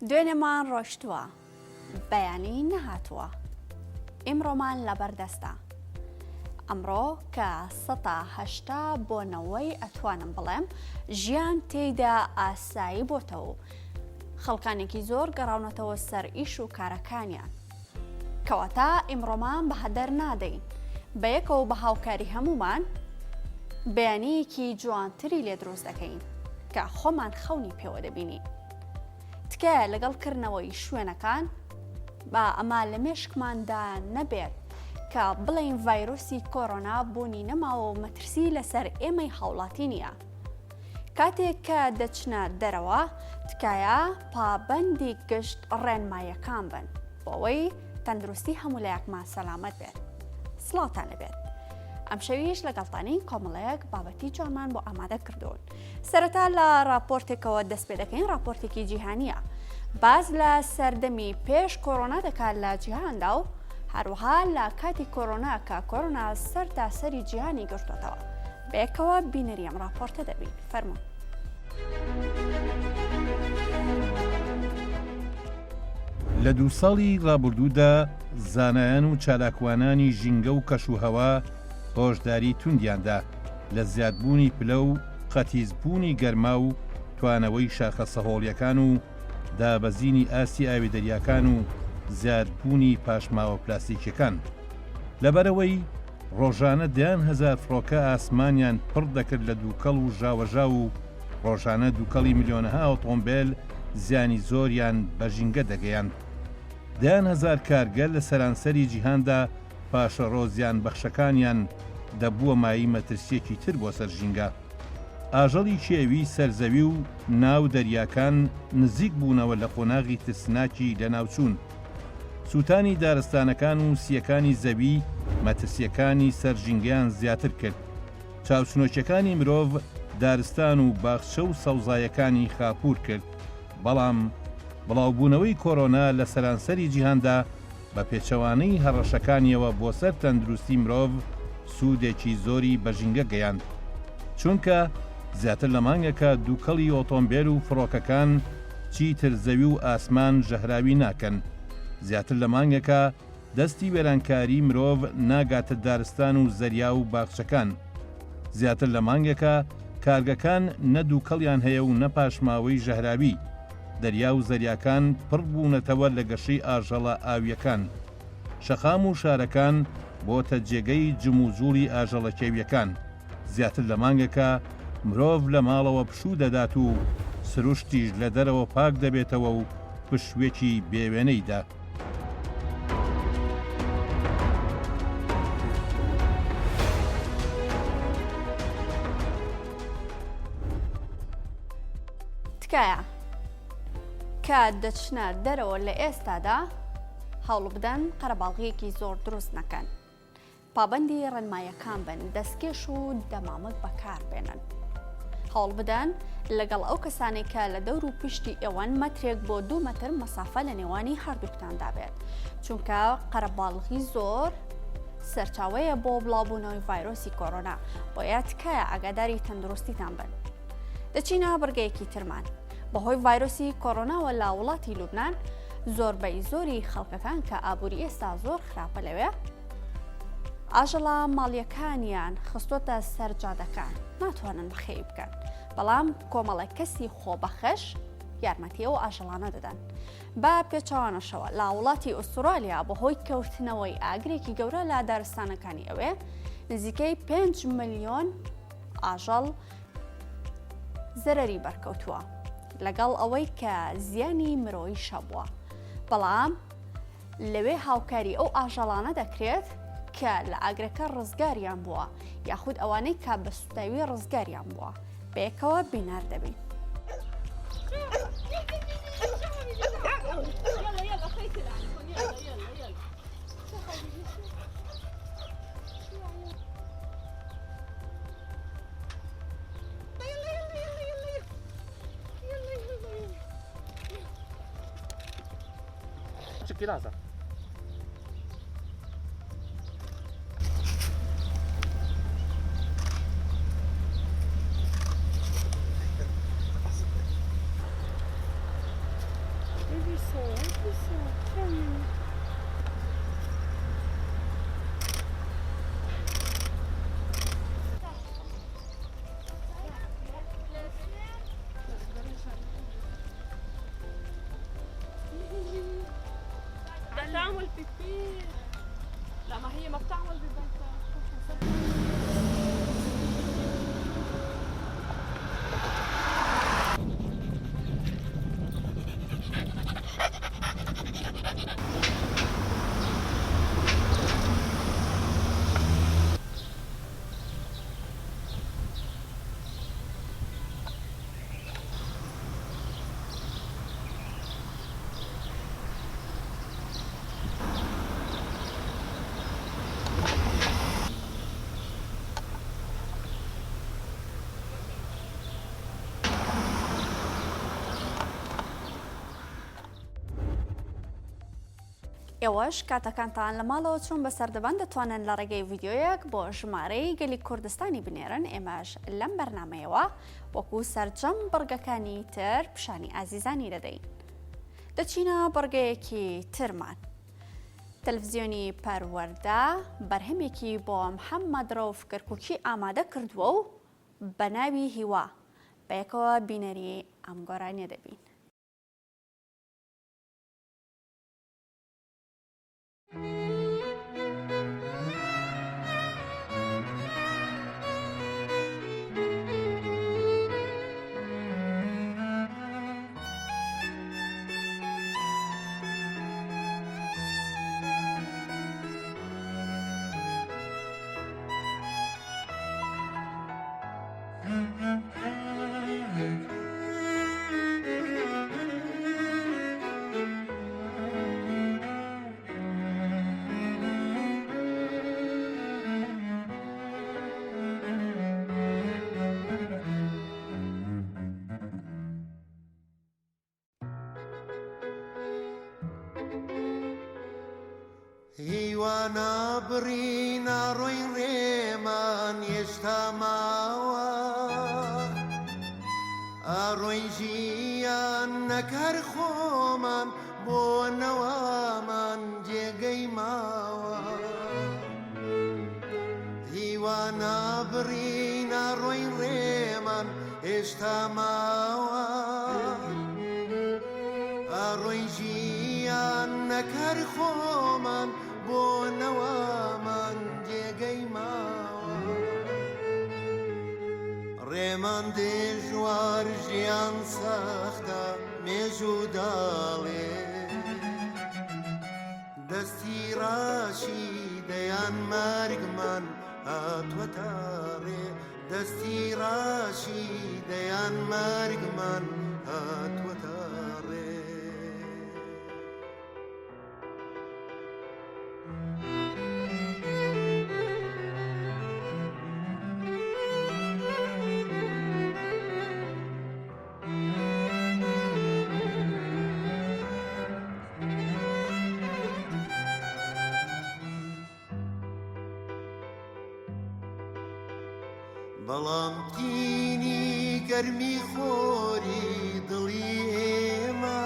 دوێنێمان ڕۆشتووە بەیانی نەهاتووە ئیمڕۆمان لەبەردەستە ئەمڕۆ کە ١٨ بۆنەوەی ئەتوانم بڵێم ژیان تێیدا ئاسایی بۆتەوە و خەڵکانێکی زۆر گەڕاونەتەوە سەر ئیش و کارەکانیان کەواتە ئیمڕۆمان بە هەدەر نادەین بە یەکەوە بە هاوکاری هەمومان بەیانەیەکی جوانتری لێ دروست دەکەین کە خۆمان خەونی پێوە دەبینین تکایە لەگەڵکردنەوەی شوێنەکان با ئەما لە مێشکماندا نەبێت کە بڵێن ڤایرۆسی کۆڕۆنا بوونی نەماوە و مەترسی لەسەر ئێمەی هاوڵاتی نییە کاتێک کە دەچنە دەرەوە تکایە پابەندی گشت ڕێنماییەکان بن بۆەوەی تەندروستی هەموو لایەکمان سەلامەت بێت سڵاوتان لەبێت ئەم شەویش لەگەڵتانی کۆمەڵەیەک بابەتی جوانمان بۆ ئامادە کردوون سەرەتا لە راپۆرتێکەوە دەست پێ دەکەین راپۆرتێکی جیهانیە باز لە سەردەمی پێش کۆڕۆنا دەکات لە جیهاندا و هەروەها لە کاتی کۆڕۆنا کە کۆڕۆنا سەرتا سەری جیهانی گرتوتەوە بەیەکەوە بینەری ئەم راپۆرتە دەبین فەرموون لە 2 ساڵی ڕابردوودا زانایان و چالاکوانانی ژینگە و کەشوهەوا هۆشداری توندیاندا لە زیادبوونی پلە و قەتیزبوونی گەرما و توانەوەی شاخە سەهۆڵیەکان و دابەزینی ئاسی ئاوی دەریاکان و زیادبوونی پاشماوە پلاستیکیەکان لەبەرەوەی ڕۆژانە دەیان هەزار فڕۆکە ئاسمانیان پڕ دەکرد لە دووکەڵ و ژاوەژاو و ڕۆژانە دووکەڵی میلیۆنەها ئۆتۆمبیل زیانی زۆریان بە ژینگە دەگەیاند دەیان هەزار کارگەر لە سەرانسەری جیهاندا پاشە ڕۆزیان بەخشەکانیان دەبووە مایی مەترسیەکی تر بۆ سەر ژینگە ئاژەڵی کێوی سەرزەوی و ناو دەریاکان نزیک بوونەوە لە قۆناغی ترسناکی لەناوچوون سووتانی دارستانەکان و سیەکانی زەوی مەترسیەکانی سەر ژینگەیان زیاتر کرد چاوچنۆکیەکانی مرۆڤ دارستان و باخچە و سەوزایەکانی خاپور کرد بەڵام بڵاوبوونەوەی کۆڕۆنا لە سەرانسەری جیهاندا بە پێچەوانەی هەڕەشەکانیەوە بۆ سەر تەندروستی مرۆڤ سوودێکی زۆری بە ژینگە گەیاند چونکە زیاتر لە مانگەکە دووکەڵی ئۆتۆمبیل و فڕۆکەکان چیتر زەوی و ئاسمان ژەهراوی ناکەن زیاتر لە مانگەکە دەستی وێرانکاری مرۆڤ ناگاتە دارستان و زەریا و باخچەکان زیاتر لە مانگەکە کارگەکان نەدووکەڵیان هەیە و نەپاشماوەی ژەهراوی دەریا و زەریاکان پڕ بوونەتەوە لە گەشەی ئاژەڵە ئاویەکان شەقام و شارەکان بۆتە جێگەی جم و جوڵی ئاژەڵە کێویەکان زیاتر لە مانگەکە مرۆڤ لە ماڵەوە پشوو دەدات و سروشتیش لە دەرەوە پاک دەبێتەوە و پشوێکی بێوێنەیدا تکایە کە دەچنە دەرەوە لە ئێستادا هەوڵ بدەن قەرەباڵغیەکی زۆر دروست نەکەن پابەندی ڕێنماییەکان بن دەستکێش و دەمامک بەکار بێنن هەوڵ بدەن لەگەڵ ئەو کەسانێک کە لە دەور و پشتی ئێوەن مەترێک بۆ 2 مەتر مەسافە لە نێوانی هەردووکتاندا بێت چونکە قەرەباڵغی زۆر سەرچاوەیە بۆ بڵاوبوونەوەی ڤایرۆسی کۆڕۆنا بۆیە تکایە ئاگاداری تەندروستیتان بن دەچینە بەرگەیەکی ترمان بەهۆی ڤایرۆسی کۆڕۆناوە لە وڵاتی لوبنان زۆربەی زۆری خەڵکەکان کە ئابووری ئێستا زۆر خراپە لەوێ ئاژەڵە ماڵیەکانیان خستۆتە سەر جادەکان ناتوانن بەخێوی بکەن بەڵام کۆمەڵێک کەسی خۆبەخش یارمەتیە و ئاژەڵانە دەدەن بە پێچەوانەشەوە لە وڵاتی ئوسترالیا بەهۆی کەوتنەوەی ئاگرێکی گەورە لە دارستانەکانی ئەوێ نزیکەی 5 ملیۆن ئاژەڵ زەرەری بەرکەوتووە لەگەڵ ئەوەی کە زیانی مرۆیی شەبووە بەڵام لەوێ هاوکاری ئەو ئاژەڵانە دەکرێت کە لە ئاگرەکە ڕزگاریان بووە یاخود ئەوانەی کە بە سوتاوی ڕزگاریان بووە بەیەکەوە بینار دەبین Çık biraz daha. ئێوەش کاتەکانتان لە ماڵەوە چۆن بەسەردەبان دەتوانن لە ڕێگەی ڤیددیۆیەک بۆ ژمارەی گەلی کوردستانی بنێرن. ئێمەش لەم بەرنمەیەوە وەکو سەرجەم بڕگەکانی تر پیشانی ئازیزانی دەدەین. دەچینە بڕگەیەکی ترمان. تەلڤیزیۆنی پەروەردە بەرهەمێکی بۆ محەممەد ڕەوف کەرکووکی ئامادە کردووە و بە ناوی هیوا بەیەکەوە بینەری ئەم گۆرانیە دەبین. هیوانا بڕینا ڕۆی ڕێمان هێشتا ماوە ئاڕۆی ژیان نەکار خۆمان بۆ نەوامان جێگەی ماوە هیوانا بڕینا ڕۆی ڕێمان هێشتا ماوە ئاڕۆی ژیان نەکار خۆمان بۆ نەوامان جێگەی ماوە ڕێمان دێژوار ژیان سەختە مێژ و داڵێ دەستی ڕاشی دەیان مەرگمان هاتووەتە ڕێ دەستی ڕاشی دەیان مەرگمان هاتووەتە ڕێ بەڵام تینی گەرمی خۆری دڵی ئێمە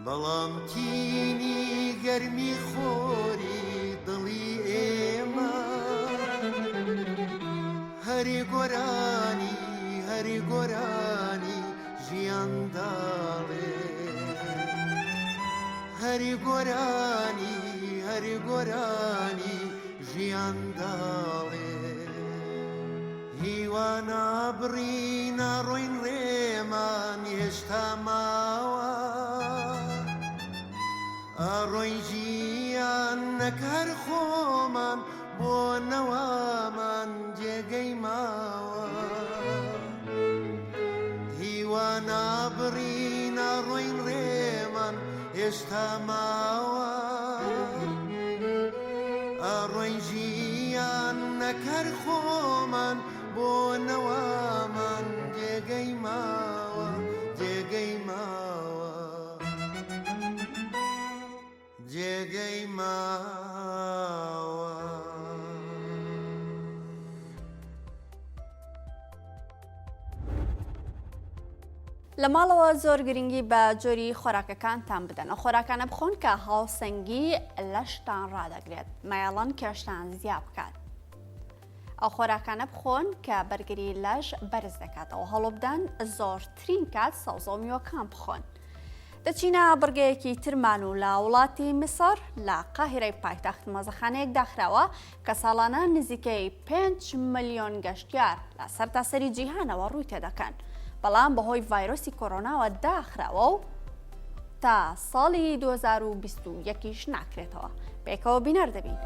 بەڵام تینی گەرمی خۆری دڵی ئێمە هەری گۆرانی هەری گۆرانی ژیانداڵێ هەری گۆرانی هەری گۆرانی ژیانداڵێ هیوانا بڕینا ڕۆین ڕێمان هێشتا ماوە ئاڕۆی ژیان نەکار خۆمان بۆ نەوامان جێگەی ماوە هیوانا بڕینا ڕۆین ڕێمان هێشتا ماوە ئاڕۆی ژیان نەکار خۆمان بۆ نەوامان جێگەی ماوە جێگەی ماوە جێگەی ماوە لە ماڵەوە زۆر گرنگی بە جۆری خۆراکەکانتان بدەن ئەو خۆراکانە بخۆن کە هاوسەنگی لەشتان ڕادەگرێت مایاڵان کێشتان زیاد بکات ئەو خۆراکانە بخۆن کە بەرگری لەش بەرز دەکاتەوە هەڵۆ بدەن زۆرترین کات سەوزە و میوەکان بخۆن. دەچینە بڕگەیەکی ترمان و لە وڵاتی میسر لە قاهیرەی پایتەخت مۆزەخانەیەک داخراوە کە ساڵانە نزیکەی 5 ملیۆن گەشتیار لە سەرتاسەری جیهانەوە ڕووی تێدەکەن بەڵام بەهۆی ڤایرۆسی کۆرۆناوە داخراوە و تا ساڵی 2021 ناکرێتەوە بێکەوە بینەر دەبین.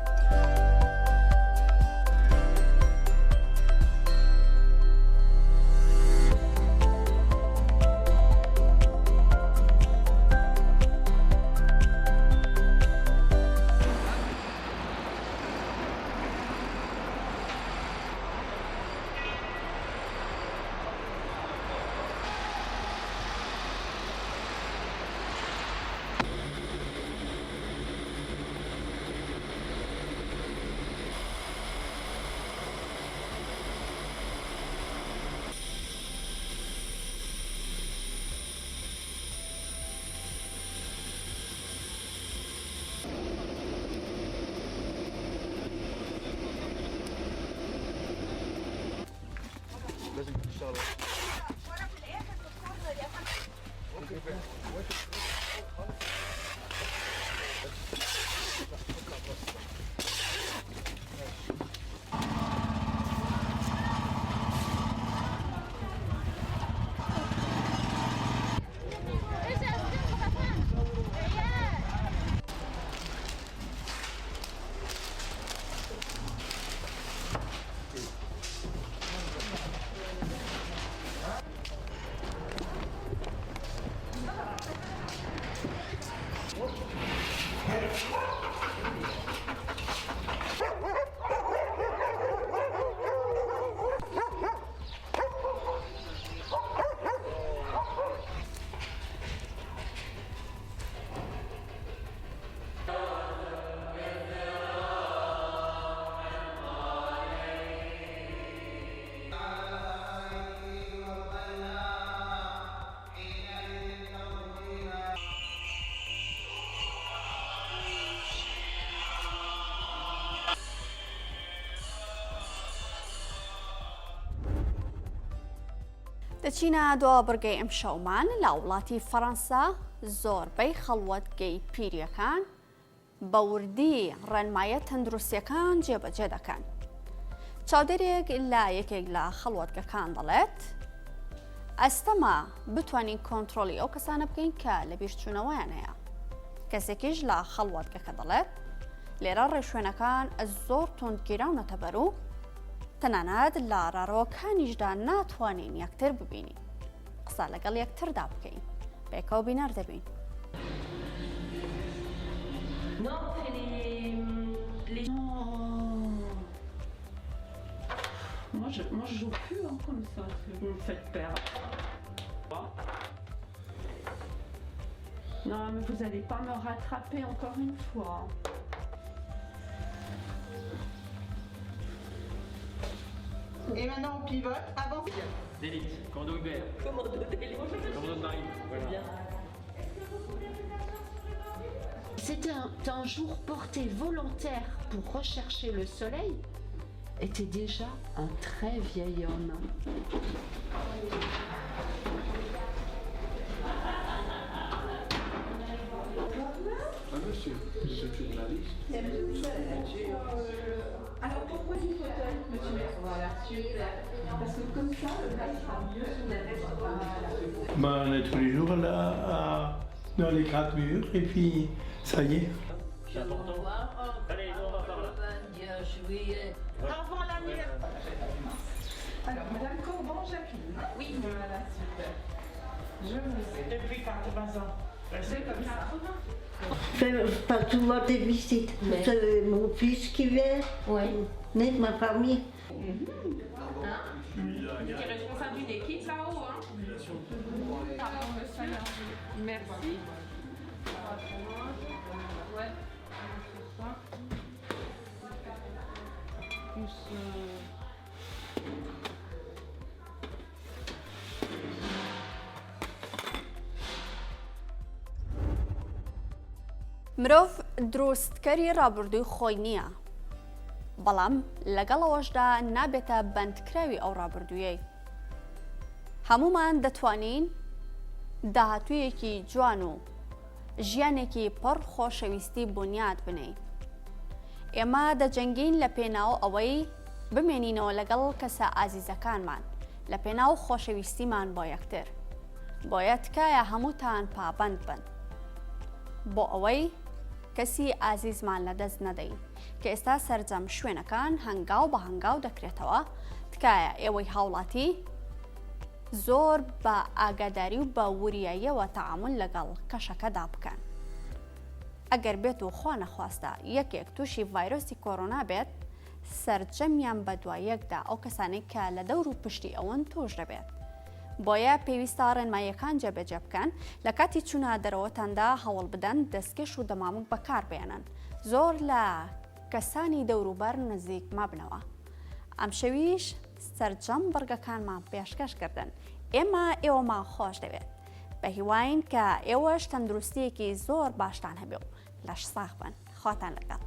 دەچینە دوا بڕگەی ئەم شەومان لە وڵاتی فەڕەنسا زۆربەی خەڵوەتگەی پیریەکان بە وردی ڕێنمایە تەندروستیەکان جێبەجێ دەکەن. چاودێرێک لە یەکێک لە خەڵوەتگەکان دەڵێت ئەستەما بتوانین کۆنتترۆلی ئەو کەسانە بکەین کە لە بیرچوونەوەیان هەیە. کەسێکیش لە خەڵوەتگەکە دەڵێت لێرە ڕێشوێنەکان زۆر توندگیراونەتە بەر و تەنانەت لە ڕارۆکانیشدا ناتوانین یەکتر ببینین. قسە لەگەڵ یەکتردا بکەین. پێکەوە بینەر دەبین. Moi, je joue plus comme ça, vous me faites perdre. Non, mais vous n'allez pas me rattraper encore une fois. Et maintenant on pivote, avant. D'élite, commando Hubert. Commando d'élite. Commando de marine. Voilà. C'était un jour porté volontaire pour rechercher le soleil, était déjà un très vieil homme. Monsieur, je suis journaliste. Alors pourquoi du fauteuil, monsieur? Voilà, super. Parce que comme ça, le plat sera mieux sur la tête. Ben, on est tous les jours là, dans les 4 murs, et puis ça y est. C'est important. Allez, on va par là. Avant la nuit. Alors, madame Corbon, Jacqueline. Oui. Voilà, super. Je vous ai. Depuis 80 ans. C'est comme ça. Pas souvent des visites. C'est mon fils qui vient. Oui. N'est ma famille. Tu es responsable d'une équipe là-haut, hein? Pardon, monsieur. Merci. Ouais. مرۆڤ دروستکەری ڕابردووی خۆی نییە، بەڵام لەگەڵەوەشدا نابێتە بەندکراوی ئەو ڕابردوویەی. هەمومان دەتوانین داهاتوویەکی جوان و ژیانێکی پڕ خۆشەویستی بنیاد بنین. ئێمە دەجەنگین لە پێناو ئەوەی بمێنینەوە لەگەڵ کەسە ئازیزەکانمان لە پێناو خۆشەویستیمان بۆ یەکتر. بۆیە تکایە هەمووتان پابەند بن بۆ ئەوەی کەسی ئازیزمان لەدەست نەدەین کە ئێستا سەرجەم شوێنەکان هەنگاو بە هەنگاو دەکرێتەوە. تکایە ئێوەی هاوڵاتی زۆر بە ئاگاداری و بە وریاییەوە تەعامل لەگەڵ کەشەکەدا بکەن. ئەگەر بێت و خوا نەخواستە یەکێک تووشی ڤایرۆسی کۆڕۆنا بێت، سەرجەمیان بە دوایەکدا ئەو کەسانەی کە لە دەور و پشتی ئەوەن توش دەبێت. بۆیە پێویستە ڕێنماییەکان جێبەجێ بکەن، لە کاتی چوونە دەرەوەتاندا هەوڵ بدەن دەستکێش و دەمامک بەکاربێنن، زۆر لە کەسانی دەوروبەر نزیک مەبنەوە. ئەم شەویش سەرجەم بەرگەکانمان پێشکەشکردن. ئێمە ئێوەمان خۆش دەوێت، بە هیواین کە ئێوەش تەندروستیەکی زۆر باشتان هەبێ و لەش ساغ بن. خواتان لەگەڵ.